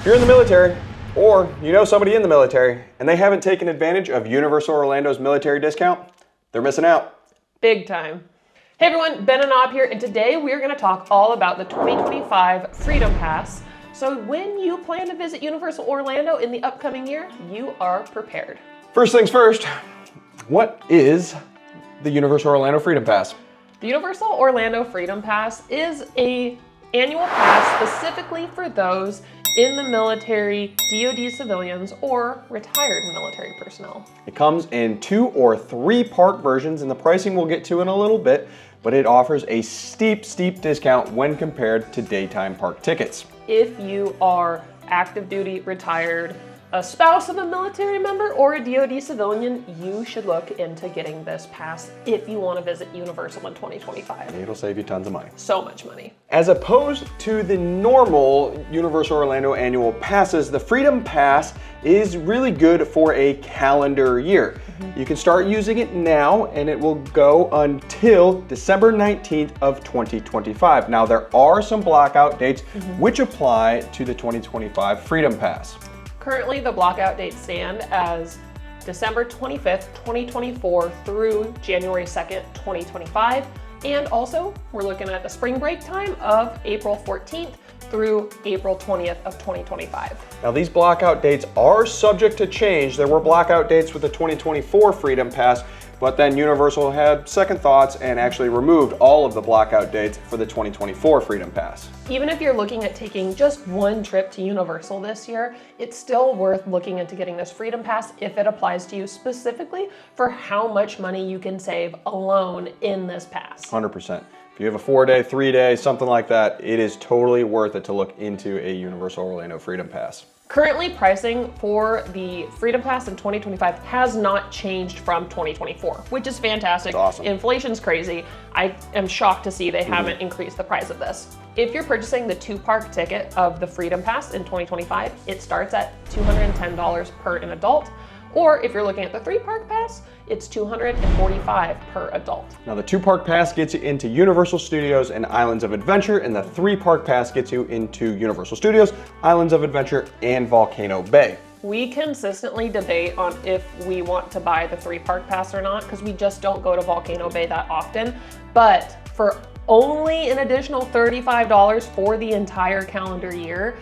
If you're in the military, or you know somebody in the military, and they haven't taken advantage of Universal Orlando's military discount, they're missing out. Big time. Hey everyone, Ben and Nob here, and today we're going to talk all about the 2025 Freedom Pass. So when you plan to visit Universal Orlando in the upcoming year, you are prepared. First things first, what is the Universal Orlando Freedom Pass? The Universal Orlando Freedom Pass is an annual pass specifically for those in the military, DoD civilians, or retired military personnel. It comes in 2 or 3 park versions, and the pricing we'll get to in a little bit, but it offers a steep discount when compared to daytime park tickets. If you are active duty, retired, a spouse of a military member, or a DoD civilian, you should look into getting this pass if you want to visit Universal in 2025. It'll save you tons of money. So much money. As opposed to the normal Universal Orlando annual passes, the Freedom Pass is really good for a calendar year. You can start using it now and it will go until December 19th of 2025. Now there are some blackout dates which apply to the 2025 Freedom Pass. Currently, the blockout dates stand as December 25th, 2024 through January 2nd, 2025. And also, we're looking at the spring break time of April 14th through April 20th of 2025. Now these blackout dates are subject to change. There were blackout dates with the 2024 Freedom Pass, but then Universal had second thoughts and actually removed all of the blackout dates for the 2024 Freedom Pass. Even if you're looking at taking just one trip to Universal this year, it's still worth looking into getting this Freedom Pass if it applies to you specifically for how much money you can save alone in this pass. 100%. If you have a 4-day, 3-day, something like that, it is totally worth it to look into a Universal Orlando Freedom Pass. Currently, pricing for the Freedom Pass in 2025 has not changed from 2024, which is fantastic. That's awesome. Inflation's crazy. I am shocked to see they haven't increased the price of this. If you're purchasing the 2-park ticket of the Freedom Pass in 2025, it starts at $210 per an adult. Or if you're looking at the 3-park pass, it's $245 per adult. Now the 2-park pass gets you into Universal Studios and Islands of Adventure, and the 3-park pass gets you into Universal Studios, Islands of Adventure, and Volcano Bay. We consistently debate on if we want to buy the 3-park pass or not, because we just don't go to Volcano Bay that often. But for only an additional $35 for the entire calendar year,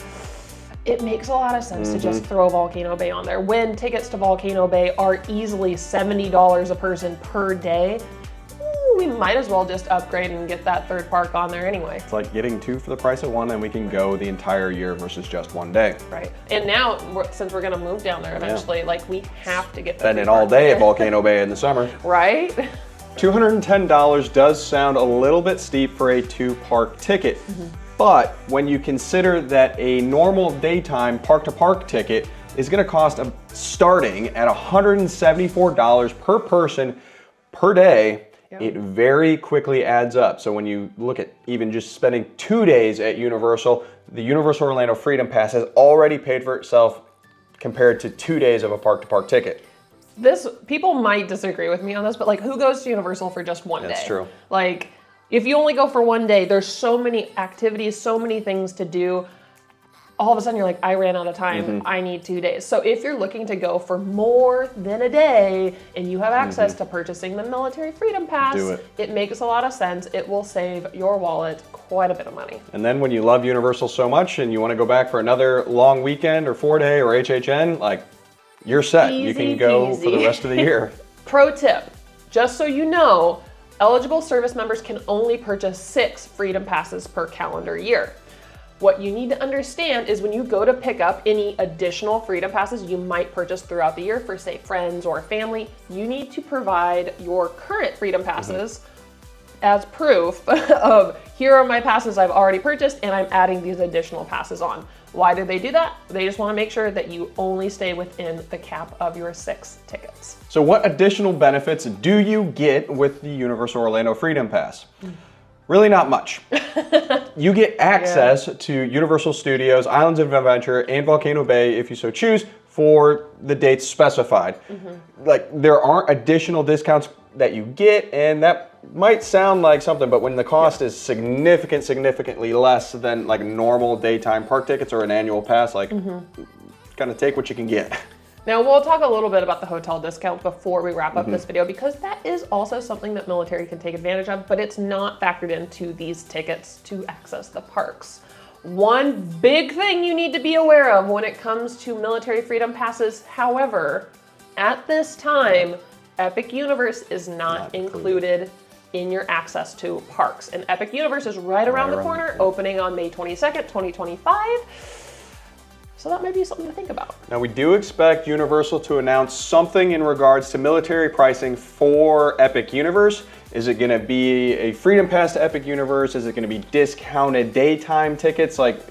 it makes a lot of sense to just throw Volcano Bay on there. When tickets to Volcano Bay are easily $70 a person per day, we might as well just upgrade and get that 3rd park on there anyway. It's like getting 2 for the price of 1, and we can go the entire year versus just 1 day. Right. And now, since we're gonna move down there eventually, like we have to get the Spending all day at Volcano Bay in the summer. Right? $210 does sound a little bit steep for a 2-park ticket. But when you consider that a normal daytime park-to-park ticket is going to cost starting at $174 per person per day, it very quickly adds up. So when you look at even just spending 2 days at Universal, the Universal Orlando Freedom Pass has already paid for itself compared to 2 days of a park-to-park ticket. People might disagree with me on this, but like who goes to Universal for just 1 day? That's true. Like, if you only go for 1 day, there's so many activities, so many things to do. All of a sudden you're like, I ran out of time, I need 2 days. So if you're looking to go for more than a day and you have access to purchasing the Military Freedom Pass, Do it. It makes a lot of sense. It will save your wallet quite a bit of money. And then when you love Universal so much and you want to go back for another long weekend or 4-day or HHN, like you're set. You can go for the rest of the year. Pro tip, just so you know, eligible service members can only purchase 6 Freedom Passes per calendar year. What you need to understand is when you go to pick up any additional Freedom Passes you might purchase throughout the year for, say, friends or family, you need to provide your current Freedom Passes as proof of, here are my passes I've already purchased and I'm adding these additional passes on. Why do they do that? They just want to make sure that you only stay within the cap of your 6 tickets. So what additional benefits do you get with the Universal Orlando Freedom Pass? Really not much. You get access to Universal Studios, Islands of Adventure, and Volcano Bay if you so choose for the dates specified. Like there aren't additional discounts that you get, and that might sound like something, but when the cost is significantly less than like normal daytime park tickets or an annual pass, like kind of take what you can get. Now we'll talk a little bit about the hotel discount before we wrap up this video, because that is also something that military can take advantage of, but it's not factored into these tickets to access the parks. One big thing you need to be aware of when it comes to military freedom passes, however, at this time, Epic Universe is not included in your access to parks. And Epic Universe is right around the corner, opening on May 22nd, 2025. So that might be something to think about. Now we do expect Universal to announce something in regards to military pricing for Epic Universe. Is it gonna be a Freedom Pass to Epic Universe? Is it gonna be discounted daytime tickets? Like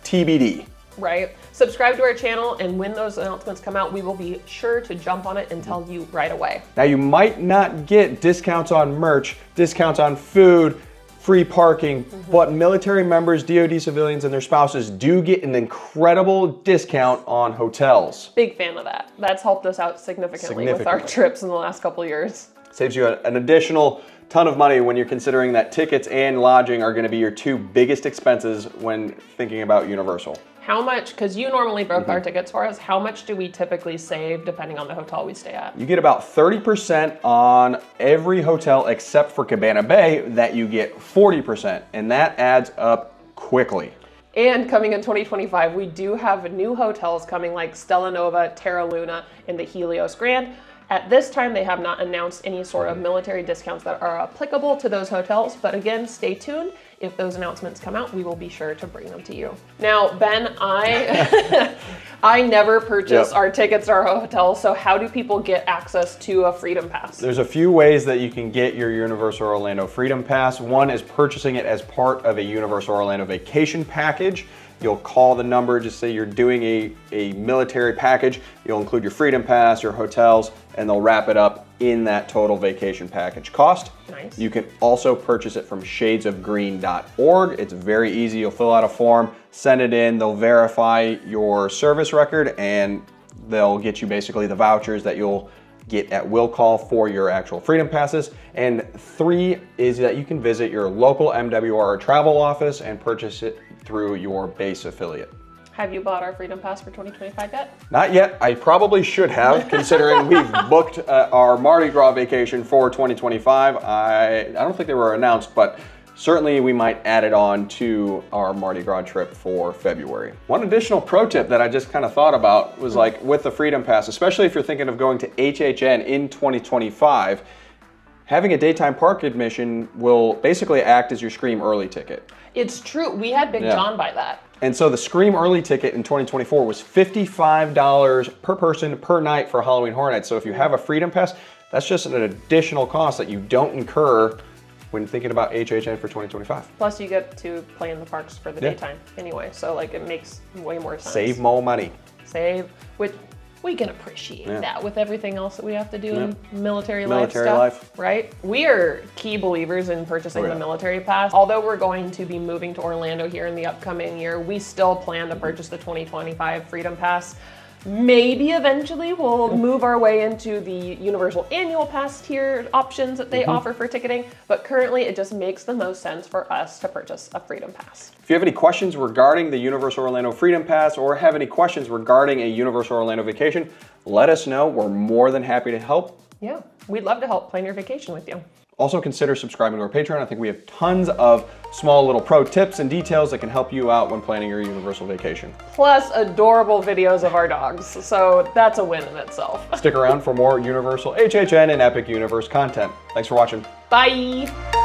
TBD. Right? Subscribe to our channel, and when those announcements come out, we will be sure to jump on it and tell you right away. Now you might not get discounts on merch, discounts on food, free parking, but military members, DoD civilians, and their spouses do get an incredible discount on hotels. Big fan of that. That's helped us out significantly with our trips in the last couple of years. Saves you an additional ton of money when you're considering that tickets and lodging are going to be your two biggest expenses when thinking about Universal. How much, because you normally broke our tickets for us, how much do we typically save depending on the hotel we stay at? You get about 30% on every hotel except for Cabana Bay, that you get 40%, and that adds up quickly. And coming in 2025, we do have new hotels coming like Stella Nova, Terra Luna, and the Helios Grand. At this time, they have not announced any sort of military discounts that are applicable to those hotels, but again, stay tuned. If those announcements come out, we will be sure to bring them to you. Now, Ben, I never purchase our tickets to our hotels, so how do people get access to a Freedom Pass? There's a few ways that you can get your Universal Orlando Freedom Pass. One is purchasing it as part of a Universal Orlando vacation package. You'll call the number, just say you're doing a military package. You'll include your Freedom Pass, your hotels, and they'll wrap it up in that total vacation package cost. Nice. You can also purchase it from shadesofgreen.org. It's very easy. You'll fill out a form, send it in, they'll verify your service record, and they'll get you basically the vouchers that you'll get at will call for your actual Freedom Passes. And 3 is that you can visit your local MWR travel office and purchase it through your base affiliate. Have you bought our Freedom Pass for 2025 yet? Not yet. I probably should have, considering we've booked our Mardi Gras vacation for 2025. I don't think they were announced, but certainly we might add it on to our Mardi Gras trip for February. One additional pro tip that I just kind of thought about was like with the Freedom Pass, especially if you're thinking of going to HHN in 2025, having a daytime park admission will basically act as your Scream Early ticket. It's true. We had Big John buy that. And so the Scream Early ticket in 2024 was $55 per person per night for Halloween Horror Nights. So if you have a Freedom Pass, that's just an additional cost that you don't incur when thinking about HHN for 2025. Plus you get to play in the parks for the daytime anyway. So like it makes way more sense. Save more money. Save, which we can appreciate that with everything else that we have to do in military life, right? We are key believers in purchasing the military pass. Although we're going to be moving to Orlando here in the upcoming year, we still plan to purchase the 2025 Freedom Pass. Maybe eventually we'll move our way into the Universal Annual Pass tier options that they offer for ticketing, but currently it just makes the most sense for us to purchase a Freedom Pass. If you have any questions regarding the Universal Orlando Freedom Pass or have any questions regarding a Universal Orlando vacation, let us know. We're more than happy to help. Yeah, we'd love to help plan your vacation with you. Also consider subscribing to our Patreon. I think we have tons of small little pro tips and details that can help you out when planning your Universal vacation. Plus adorable videos of our dogs, so that's a win in itself. Stick around for more Universal, HHN, and Epic Universe content. Thanks for watching. Bye!